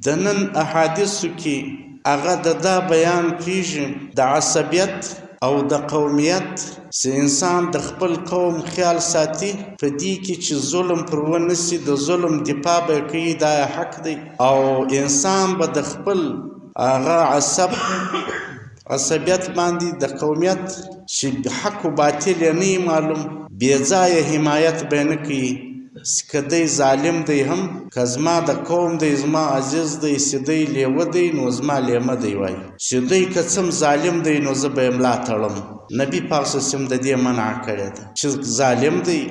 د نن احادیثو کې هغه دا بیان کیږي د عصبیت او د قومیت چې انسان د خپل قوم خیال ساتي په دې کې چې ظلم پر ونسي د ظلم دفاع به کوي دا حق دی او انسان به د خپل هغه عصبیت باندې د قومیت چې حق و باطل یې نه معلوم بې ځایه حمایت به نه کوي که دی ظالم دی هم که زما د قوم دی زما عزیز دی چې دی لیوه دی نو زما لیمه دی وایي چې دی که څم ظالم دی نو زه به یې ملا تړم نبي پاک صلی الله علیه وسلم د دې منع کړې ده چې ظالم دی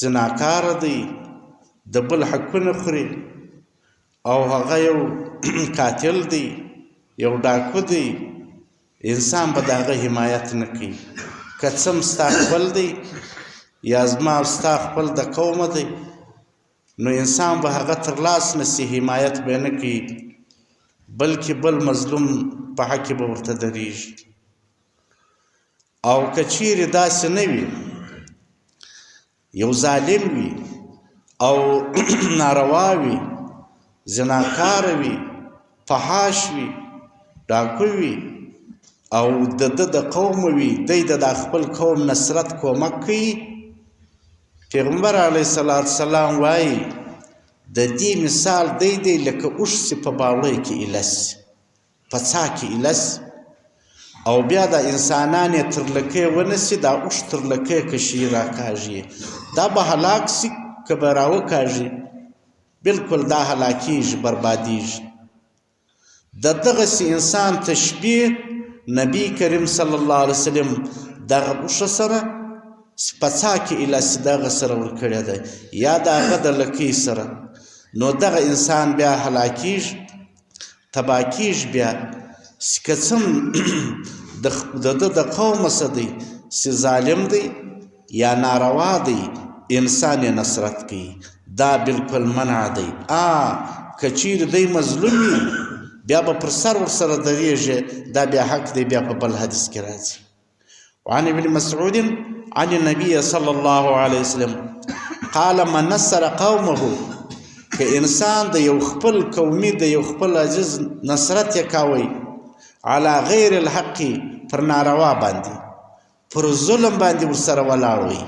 زناکاره دی د بل حقونه خوري او هغه یو قاتل دی یو ډاکو دی انسان به د هغه حمایت نه کوي که څم ستا خپل دی یا زما ستا خپل د قومه دی نو انسان به هغه تر لاس نسي حمایت به نه کوي بلکې بل مظلوم په حق به ورته درېږي او که چیرې داسې نه وي یو ظالم وي او ناروا وي زناکاره وي فحاش وي ډاکو وي او د قوم وي دی د خپل قوم نصرت کومک کوي پیغمبر علیه السلام وایي د دې مثال دی لکه اوښ چې په باوړۍ کې ایلس په څا کې ایلس او بیا د انسانان یې تر لکۍ ونسي دا اوښ تر لکۍ کشي راکاږي دا به هلاک سي که به راوکاږي بلکل دا هلاکیږي بربادیږي د دغسې انسان تشبیه نبی کریم صلی الله علیه وسلم دغه اوښه سره په څا کې ایلس دغه سره ورکړی دی یا د هغه د لکۍ سره نو دغه انسان بیا هلاکیږي تباه کیږي بیا که څم د د قومه څه دی چې ظالم دی یا ناروا دی انسان یې نصرت کوي دا بلکل منع دی که چیرې دی مظلوم وي بیا به پر سر ورسره درېږي دا بیا حق دی بیا په بل حدیث کې راځي وعن ابن مسعود عن النبي صلى الله عليه وسلم قال من نصر قومه که انسان د یو خپل قومي د یو خپل عزیز نصرت یې کوي على غیر الحق پر ناروا باندې پر ظلم باندې ورسره ولاړ وي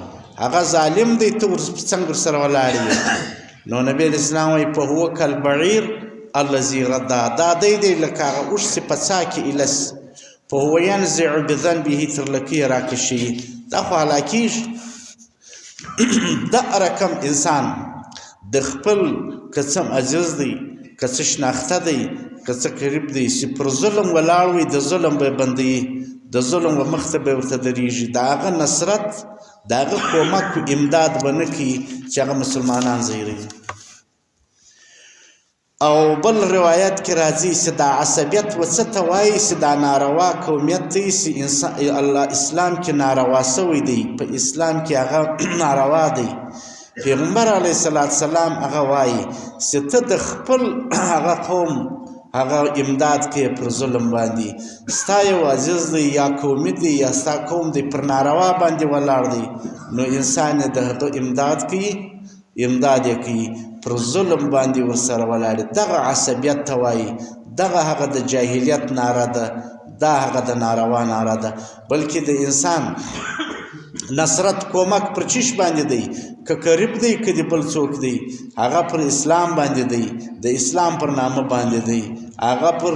هغه ظالم دی ته څنګه ورسره ولاړ یې نو نبی اسلام وایي فهو کالبعیر الذي ردا دا دی لکه هغه اوښ چې په څا کې ایلس فهو ينزع بذنبه تر لکۍ راکشي دا خو هلاکیږي دا رقم انسان د خپل که څه عزیز دی که څه شناخته دی که څه قریب دی چې پر ظلم ولاړ وي د ظلم به بندوي د ظلم و مخ ته به ورته درېږي د هغه نصرت د هغه کومک و امداد به نه کوي چې هغه مسلمانان ځایروي او بل روایت کې راځي چې دا عصبیت و څه ته وایي چې دا ناروا قومیت دی چې الله اسلام کې ناروا سوی دی په اسلام کې هغه ناروا دی پیغمبر علیه السلام هغه وایي چې ته د خپل هغه قوم هغه امداد کوي پر ظلم باندې ستا یو عزیز دی یا قومي دی یا ستا قوم دی پر ناروا باندې ولاړ دی نو انسان د هغه امداد کوي امداد یې کوي پر ظلم باندې ورسره ولاړ دغه عصبیت ته وایي دغه هغه د جاهلیت ناره ده دا هغه د ناروا ناره ده بلکې د انسان نصرت کومک پر چیش باندې دی که قریب دی که د بل څوک دی هغه پر اسلام باندې دی د اسلام پر نامه باندې دی هغه پر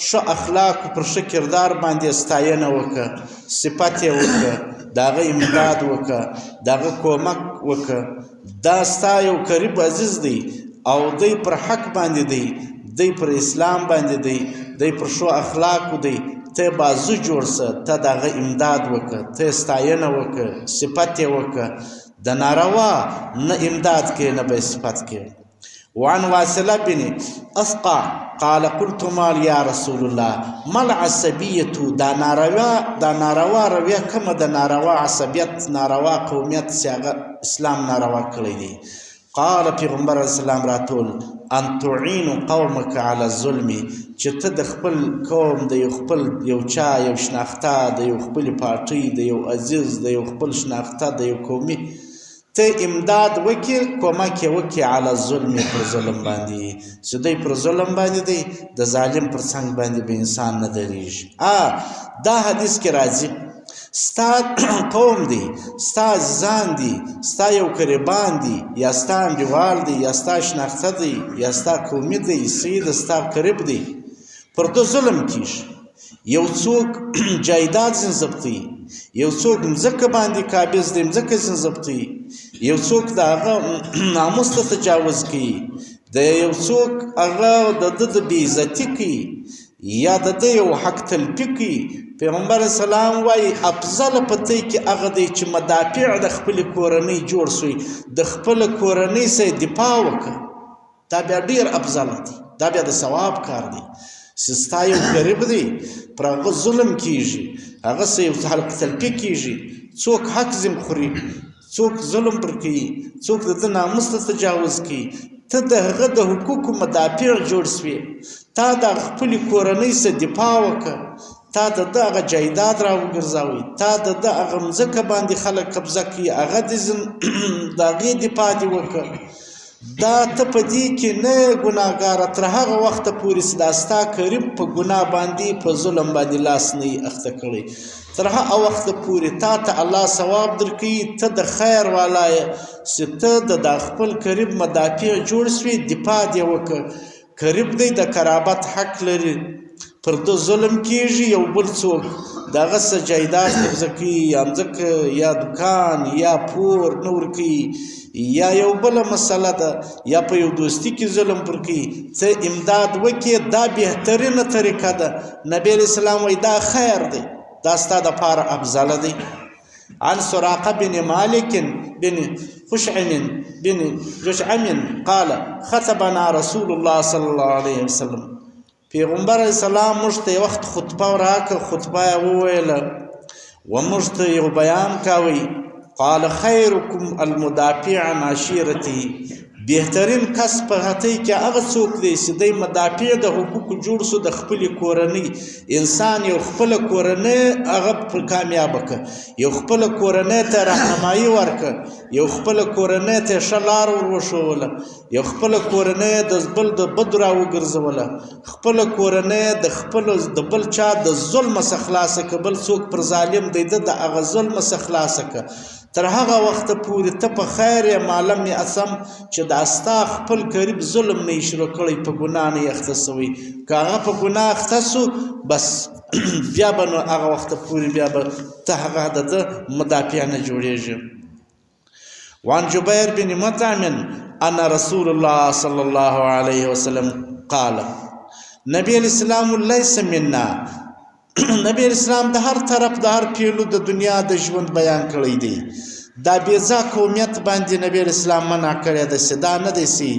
ښه اخلاق پر ښه کردار باندې ستاینه وکړه صفت یې وکړه د هغه امداد وکړه د هغه کومک وکړه دا ستا یو قریب عزیز دی او دی پر حق باندې دی دی پر اسلام باندې دی دی پر ښو اخلاقو دی ته بازو جوړ سه ته د هغه امداد وکړه ته ستاینه وکړه صفت یې وکړه د ناروا نه امداد کې نه به صفت کې وعن واصله بن اسقع قال قلت مال یا رسول الله ما العصبیة دا ناروا رویه کومه د ناروا عصبیت ناروا قومیت چې هغه اسلام ناروا کړی دی قال پیغمبر اسلام راتول ان تعین قومک علی الظلم چې ته د خپل قوم د یو خپل یو چا یو شناخته د یو خپل پارټۍ د یو عزیز د یو خپل شناخته د یو قومي ته امداد وکړي کومک یې وکړي علی الظلم پر ظلم باندې چې دوی پر ظلم باندې دی د ظالم پر څنګ باندې به انسان نه درېږي دا حدیث کې راځي ستا قوم دی ستا عزیزان دي ستا یو قریبان دي یا ستا انډیوال دی یا ستا شناخته دی یا ستا قومي دی سید ستا قریب دی پر دو ظلم کیږي یو څوک جایداد ځین ضبطوي یو څوک مځکه باندې قابض دی مځکه ځین ضبطوي یو څوک د هغه ناموس ته تجاوز کوي د یو څوک هغه د ده د بېعزتي کوي یا د ده یو حق تلفي کوي پیغمبر اسلام وایي افضل په دی کې هغه دی چې مدافع د خپلې کورنۍ جوړ سوی د خپله کورنۍ سره دفاع وکړه دا بیا ډېر افضل دی دا بیا د ثواب کار دی چې ستا یو قریب دی پر هغه ظلم کیږي هغه سه یو حق تلفي کیږي څوک حق ځین خوري څوک ظلم پر کوي څوک د ده ناموس ته تجاوز کوي ته د هغه د حقوقو مدافع جوړ سوې تا د خپلې کورنۍ سه دفاع وکړه تا د ده هغه جایداد را وګرځوئ تا د ده هغه مځکه باندې خلک قبضه کوي هغه د هغې دفاع دې وکړه دا ته په دې کې نه ګناهګاره تر هغه وخته پورې چې دا ستا قریب په ګناه باندې په ظلم باندې لاس نه یي اخته کړی تر هغه وخته پورې تا ته الله ثواب درکوي ته د خیر والا یې چې ته د خپل قریب مدافع جوړ سوې دفاع دې وکړه قریب دی د قرابت حق لري پر ده ظلم کیږي یو بل څوک د هغه څه جایداد قبضه کوي یا مځکه یا دکان یا پور نه ورکوي یا یو بله مسله ده یا په یو دوستي کې ظلم پر کوي څه امداد وکړي دا بهترینه طریقه ده نبی علیه السلام وایي دا خیر دی دا ستا دپاره افضله دی عن سراقه بن مالک بن خشعم بن جشعم قال خطبنا رسول الله صلی الله علیه وسلم پیغمبر علیه السلام موږ ته یو وخت خطبه راکړه خطبه یې وویله و موږ ته یو بیان کوئ قال خیرکم المدافع عن عشیرتی بهترین کس په هغې کې هغه څوک دی چې دی مدافع د حقوقو جوړ سو د خپلې کورنۍ انسان یو خپله کورنۍ هغه پر کامیابه کړه یو خپله کورنۍ ته رهنمایي ورکړه یو خپله کورنۍ ته ښه لار ور وښوله یو خپله کورنۍ د بل د بدو را وګرځوله خپله کورنۍ د بل چا د ظلمه څخه خلاصه کړه بل څوک پر ظالم دی د هغه ظلمه څخه خلاصه کړه تر هغه وخته پورې ته په خیر یې معلم یې اسم چې دا ستا خپل قریب ظلم نه یې شروع کړی په ګناه نه یې اخته سوی که هغه په ګناه اخته سو بس بیا به نو هغه وخته پورې بیا به ته هغه د ده مدافع نه جوړېږي وعن جبیر بن مطعم ان رسول الله صلی الله علیه وسلم قال نبی علیه السلام لیس منا نبی اسلام د هر طرف د هر پیلو د دنیا د ژوند بیان کړی دی دا بیزا قومیت باندې نبی اسلام منع کړی ده چې دا نه دی چې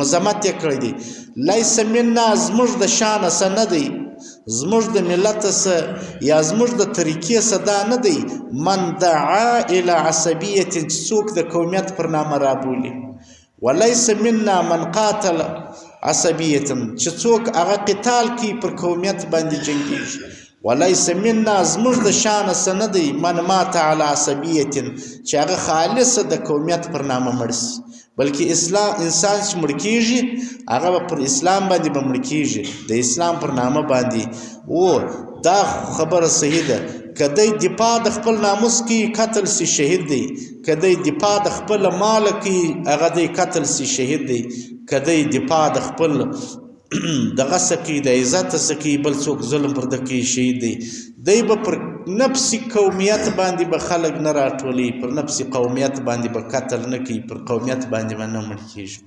مذمت یې کړی دی لیس منا زموږ د شانه څه نه دی زموږ د ملت څه یا زموږ د طریقې څه دا نه دی من دعا الی عصبیت چې څوک د قومیت پر نامه رابولي ولیس منا من قاتل عصبیتن چې څوک هغه قتال کوي پر قومیت باندې جنګیږي ولیس منا زموږ د شانه څه نه دی من مات علی عصبیتن چې هغه خالصه د قومیت پر نامه مړ سي بلکې انسان چې مړ کیږي هغه به پر اسلام باندې به مړ کیږي د اسلام پر نامه باندې او دا خبره صحیح ده که دی دفاع د خپل ناموس کوي قتل سی شهید دی که دی دفاع د خپل مال کوي هغه دی قتل سی شهید دی که دی دفاع د خپل دغه څه کوي د عزت څه کوي بل څوک ظلم پر ده کوي شهید دی دی به پر نفسي قومیت باندې به خلک نه راټولوي پر نفسي قومیت باندې به قتل نه کوي پر قومیت باندې به نه مړ کېږي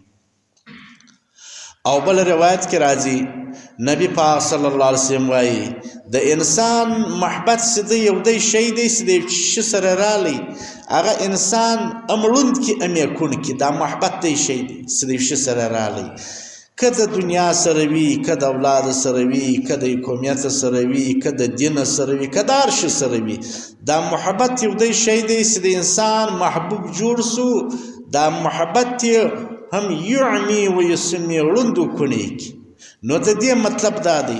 او بل روایت کې راځي نبی پاک صلی الله علیه وسلم وایي د انسان محبت چې دی یو دی شی دی چې د یو شي سره رالی هغه انسان امړوند کې امیکون کې دا محبت دی شی دی چې د یو شي سره رالی که د دنیا سره وي که د اولاد سره وي که د قومیت سره وي که د دین سره وي که د هر شي سره وي دا محبت یو دی شی دی چې د انسان محبوب جوړ سو دا محبت هم یعمی و یسمی ړوند وکړي نو د دې مطلب دا دی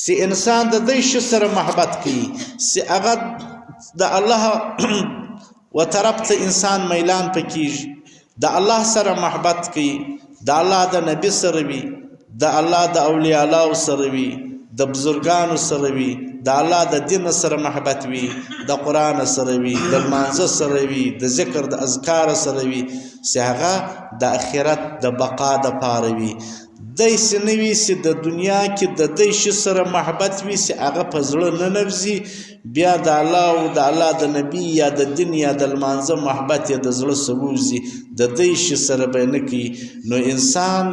چې انسان د دې شي سره محبت کوي چې هغه د الله و طرف ته انسان میلان پکېږي د الله سره محبت کوي د الله د نبی سره وي د الله د اولیاء الله سره وي د بزرګانو سره وي د الله د دین سره محبت وي د قرآن سره وي د لمانځه سره وي د ذکر د اذکار سره وي چې هغه د آخرت د بقا دپاره وي داسې نه وي چې د دنیا کې د دې شي سره محبت وي چې هغه په زړه نه ننوځي بیا د الله او د الله د نبي یا د دین یا د لمانځه محبت یې د زړه څخه ووځي د دې شي سره به یې نه کوي نو انسان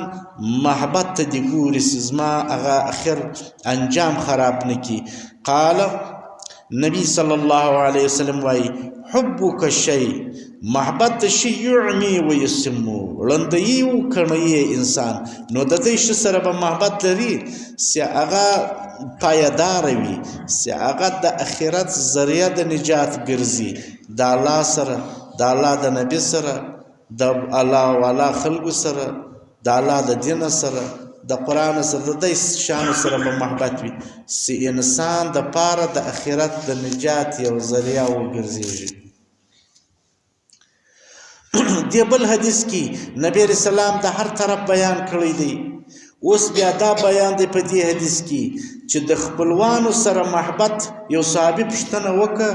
محبت ته دې ګوري چې زما هغه اخر انجام خراب نه کړي قال نبی صلی الله علیه وسلم وایي حبک شی محبت د شي یعمی و یسمو ړندوي او کڼوي انسان نو د دې شي سره به محبت لري چې هغه پایدار وي چې هغه د آخرت ذریعه د نجات ګرځي د الله سره د الله د نبی سره د الله والا خلکو سره د الله د دین سره د قرآن سره د دې شانو سره به محبت وي چې انسان د پاره د آخرت د نجات یو ذریعه وګرځي دی بل حدیث کې نبی رسول الله د هر طرف بیان کړی دی اوس بیا دا بیان دی په دې حدیث کې چې د خپلوانو سره محبت یو صحابي پوښتنه وکړه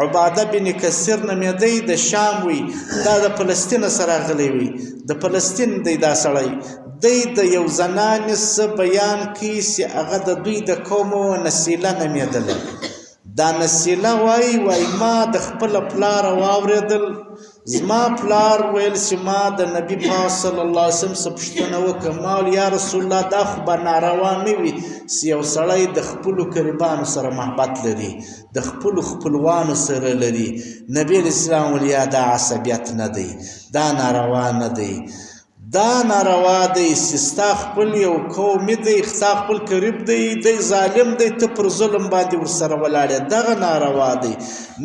عباده بن کثیر نومېدی د شام وي دا د فلسطین سره راغلی وي د فلسطین دی دا سړی دی د یو زنانې څه بیان کوي چې هغه د دوی د قوم نسیله نومېدله دا نسیله وایي ما د خپل پلار واورېدل زما پلار ویل چې ما د نبی پاک صلی الله علیه وسلم څخه پوښتنه وکړه ما ویل یا رسول الله دا خو به ناروا نه وي چې یو سړی د خپلو قریبانو سره محبت لري د خپلو خپلوانو سره لري نبی علیه السلام ویل یا دا عصبیت نه دی دا ناروا نه دی دا ناروا دی چې ستا خپل یو قومي دی ستا خپل قریب دی ظالم دی ته پر ظلم باندې ورسره ولاړې دغه ناروا دی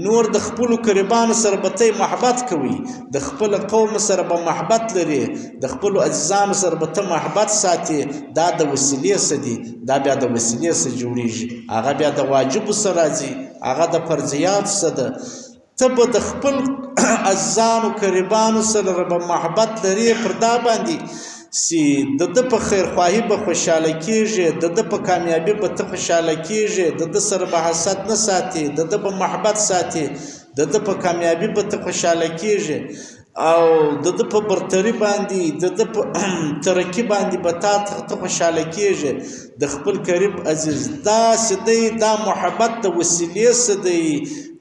نور د خپلو قریبانو سره به ته محبت کوي د خپل قوم سره به محبت لري د خپلو عزیزانو سره به ته محبت ساتي دا د وسیلې څه دي دا بیا د وسیلې څه جوړیږي هغه بیا د واجبو څه راځي هغه د فرضیات څه ده ته به د خپل عزیزانو قریبانو سره به محبت لري پر دا باندې چې د ده په خیرخواهي به خوشحاله کېږي د ده په کامیابي به ته خوشحاله کېږي د ده سره به حسد نه ساتي د ده به محبت ساتي د ده په کامیابي به ته خوشحاله کېږي او د ده په برتري باندې د ده په ترقي باندې به ته خوشحاله کېږي د خپل قریب عزیز داسې دی دا محبت د وسیلې څه دی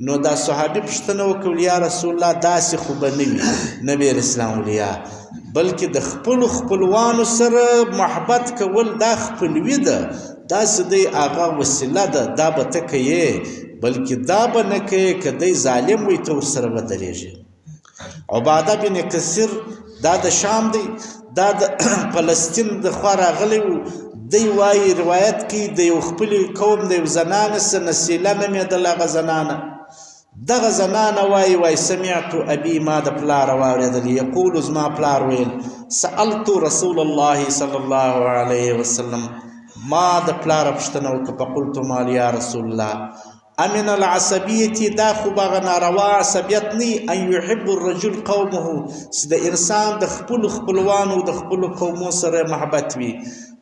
نو دا صحابي پوښتنه وکړه یا رسول الله داسې خو به نه وي نبی اسلام ولیا بلکې د خپلو خپلوانو سره محبت کول دا خپلوي ده داسې دی هغه وسیله ده دا به ته کوې بلکې دا به نه کوې که دی ظالم وي ته ورسره به درېږې عباده بن کثیر دا د شام دی دا د فلسطین د خوا راغلی و دی وایي روایت کوي د یو خپلې قوم د یو زنانې څه نسیله نومېدل هغه زنانه دغه زنانه وایي سمعت ابي ما د پلار واورېدل یقول زما پلار ویل سألت رسول الله صلی الله علیه وسلم ما د پلار پوښتنه وکړه فقلت ما یا رسول الله امن العصبیة دا خو بغه ناروا عصبیت نی ان یحب الرجل قومه چې د انسان د خپلو خپلوانو د خپلو قومو سره محبت وي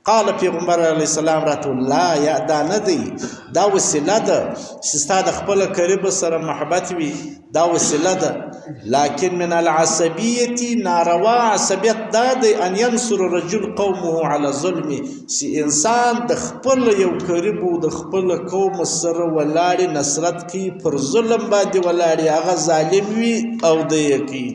قال پیغمبر علیه السلام راته لا یا دا نه دی دا وسیله ده چې ستا د خپل قریب سره محبت وي دا وسیله ده لکن من العصبیة ناروا عصبیت دا دی ان ینصر الرجل قومه على ظلم چې انسان د خپل یو قریب او د خپل قوم سره ولاړې نصرت کوي پر ظلم باندې ولاړې هغه ظالم وي او د یقي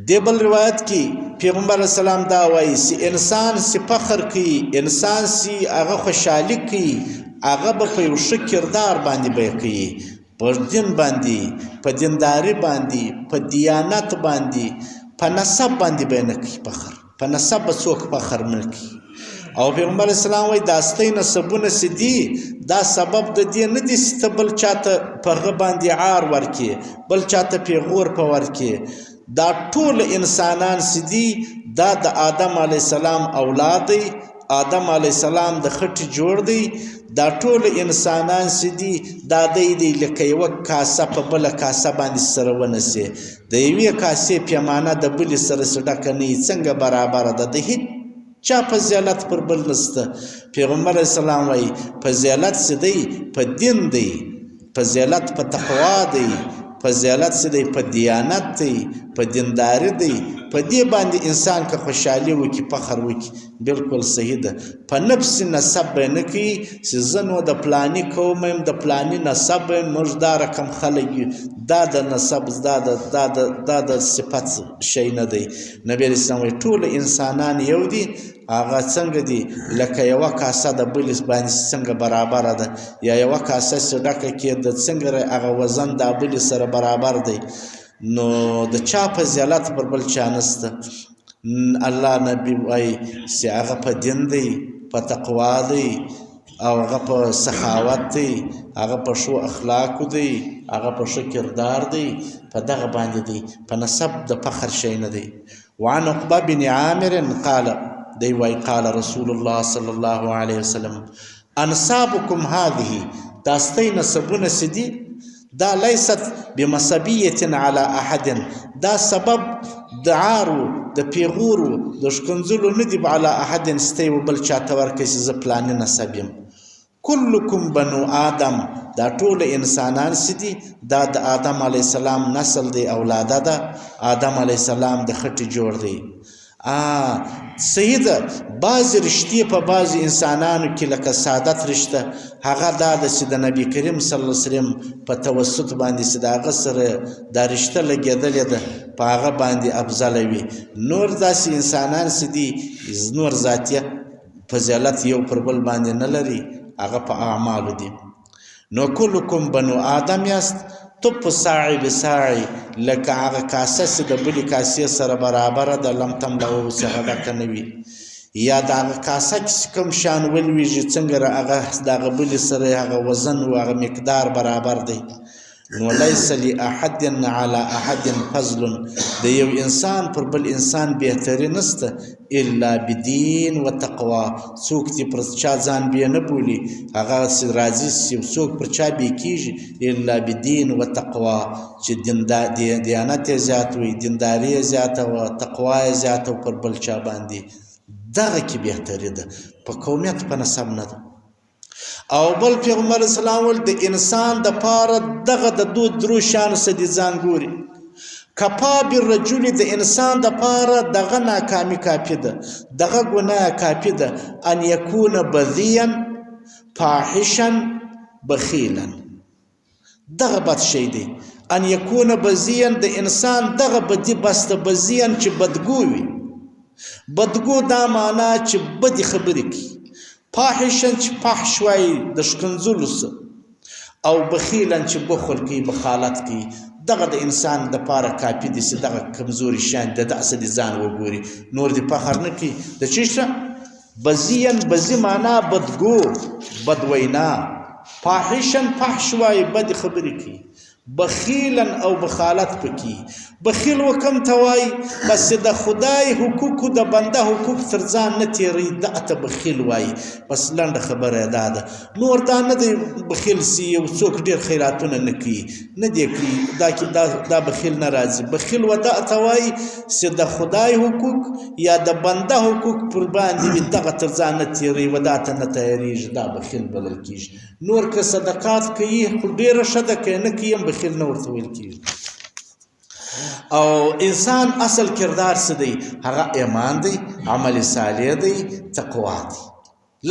دی بل روایت کی پیغمبر اسلام دا وایي چې انسان سی فخر کوي انسان سی هغه خوشحالي کوي هغه به په یو ښه کردار باندې به کوي پر دین باندې په دینداري باندې په دیانت باندې په نسب باندې به نه کوي فخر په نسب به څوک فخر نه کوي او پیغمبر اسلام وایي دا ستۍ نسبونه چې دي دا سبب د دې نه دي چې ته بل چاته په هغه باندې عار ورکړې بل چاته پیغور په ورکړې دا ټول انسانان چې دي دا د آدم علیه السلام اولاد دی آدم علیه السلام د خټې جوړ دی دا ټول انسانان چې دي دا دی لکه یوه کاسه په بله کاسه باندې سره ونسي د یوې کاسې پیمانه د بلې سره چې ډکه نه وي څنګه برابره ده د هیڅ چا فضیلت پر بل نسته پیغمبر علیه السلام وایي فضیلت چې دی په دین دی فضیلت په تقوا دی فضیلت چې دی په دیانت دی په دینداري دی په دې باندې انسان که خوشحالي وکړي فخر وکړي بلکل صحیح ده په نفس نسب به نه کوي چې زه نو د پلاني قوم یم د پلاني نسب یم موږ دا رقم خلک یو دا د نسب دا د صفت شی نه دی نبي علیه السلام وایي ټول انسانان یو دي هغه څنګه دي لکه یوه کاسه د بلې باندې څنګه برابره ده یا یوه کاسه چې ډکه کېده څنګه هغه وزن د بلې سره برابر دی نو د چا فضیلت پر بل چا نسته الله نبی وایي چې هغه په دین دی په تقوا دی او هغه په سخاوت دی هغه په ښو اخلاقو دی هغه په ښه کردار دی په دغه باندې دی په نسب د فخر شی نه دی وعن عقبه بن عامر قال دی وایي قال رسول الله صلی الله علیه وسلم انسابکم هذه دا ستاسې نسبونه چې دي دا لیست بمصبیة علی احد دا سبب د عارو د پیغورو د ښکنځلو نه دي علی احد ستی و بل چاته ورکړئ چې زه پلاني نسب یم کلکم بنو آدم دا ټول انسانان چې دي دا د آدم علیه السلام نسل دی اولاده ده آدم علیه السلام د خټې جوړ دی صحیح ده بعضې رشتې په بعضې انسانانو کې لکه سعادت رشته هغه دا ده چې د نبي کریم صلی الله علیه وسلم په توسط باندې چې د هغه سره دا رشته لګېدلې ده په هغه باندې افضله وي نور داسې انسانان چې دي نور ذاتیه فضیلت یو پر بل باندې نه لري هغه په اعمالو دي نو کلکم بنو آدم یاست تب ساعی بساعی لکه هغه کاسه چې د بلې کاسې سره برابره ده لم تملأه څخه ډکه نه وي یا د هغه کاسه چې کوم شان ولویږي څنګه هغه د هغه بلې سره هغه وزن و هغه مقدار برابر دی نو لیس لاحد علی احد فضل د یو انسان پر بل انسان بهتري نسته الا بدین و تقوا څوک چې پر چا ځان بیا نه بولي هغه راځي څوک پر چا بیا کېږي الا بدین و تقوا چې دیانت یې زیات وي دینداري یې زیاته وه تقوا یې زیاته پر بل چا باندې دغه کې بهتري ده په قومیت په نسب نه ده او بل پیغمبر اسلام ول د انسان د پاره دغه د درو شانو څخه دي ځان ګوري کفا بالرجل د انسان د پاره دغه ناکامي کافي ده دغه ګناه کافي ده ان یکون بذیا فاحشا بخیلا دغه بد شی دی ان یکون بذیا د انسان دغه بدی بس د بذیا چې بدګو وي بدګو دا معنا چې بدی خبرې کوي فاحشا چې فحش وایي د ښکنځلو څه او بخیلا چې بخل کوي بخالت کوي دغه د انسان د پاره کافي دي چې دغه کمزوري شان د داسې دي ځان وګوري نور دې فخر نه کوي د چی څه بزین بزی معنا بدګو بدوینا فاحشا فحش وایي بد خبرې کوي بخیلا او بخالت پکې بخیل وکم توای بس د خدای حقوق د بنده حقوق تر ځان نه تیری دته بخیل وای بس لنډه خبره ده نور دا نه دی بخیل سی یو څوک ډیر خیراتونه نه کوي نه دی کوي دا بخیل نه راځي بخیل ودا توای چې د خدای حقوق یا د بنده حقوق پر باندې دغه تر ځان نه تیری ودا ته نه تیریږي دا بخیل بلل کیږي نور که صدقات کوي خو ډیره صدقه نه کوي بخیل نه ورته ویل کیږي او انسان اصل کردار څه دی هغه ایمان دی عمل صالح دی تقوا دی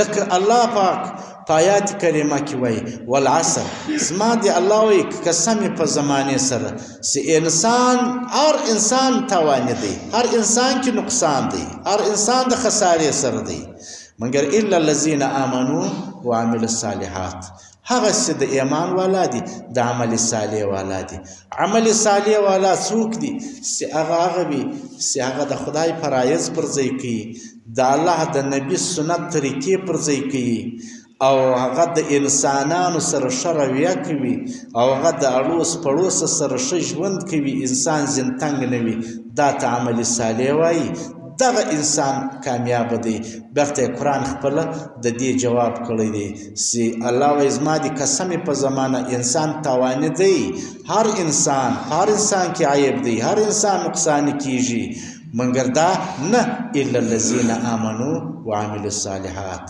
لکه الله پاک آیات کریمه کې وایي والعصر زما دی الله وایي قسم په زمانې سره چې انسان هر انسان تاوان دی هر انسان کې نقصان دی هر انسان د خسارې سره دی مگر الا الذين امنوا وعملوا الصالحات هغه چې د ایمان والا دي د عمل صالح والا دي عمل صالح والا څوک دي چې هغه وي چې هغه د خدای فرایض پر ځای کوي د الله د نبی سنت طریقې پر ځای کوي او هغه د انسانانو سره ښه رویه کوي او هغه د اړوس پړوس سره ښه ژوند کوي انسان زندتنګ نه وي دا ته عمل صالح وایي دغه انسان کامیاب دی. بیرته قرآن خپله د دې جواب کړی دی چې الله وایي زما د قسم په زمانه انسان تاواني دی. هر انسان کې عیب دی، هر انسان نقصان کیږي، مګر دا نه الا الذین آمنوا وعملوا الصالحات.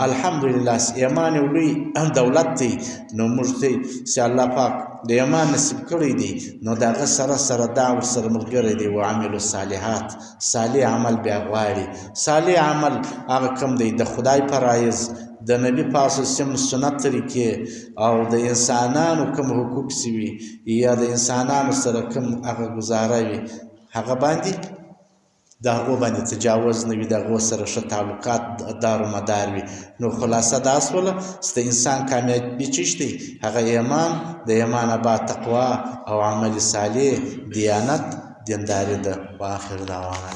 الحمدلله ایمان یو لوی دولت دی، نو موږ ته چې الله پاک د ایمان نصیب کړی دی، نو د هغه سره دا ورسره ملګری دی. وعملوا الصالحات، صالح عمل بیا غواړي. صالح عمل هغه کوم دی؟ د خدای فرایض، د نبی پاک سنت طریقې، او د انسانانو کوم حقوق سوي یا د انسانانو سره کوم هغه ګزاره وي، هغه باندې د هغو باندې تجاوز نه وي، د هغو سره ښه تعلقات دار و مدار وي. نو خلاصه دا سوله چې د انسان کامیابي چیش دی؟ هغه ایمان، د ایمان بعد تقوا او عمل صالح، دیانت، دینداري ده. واخر دعوانا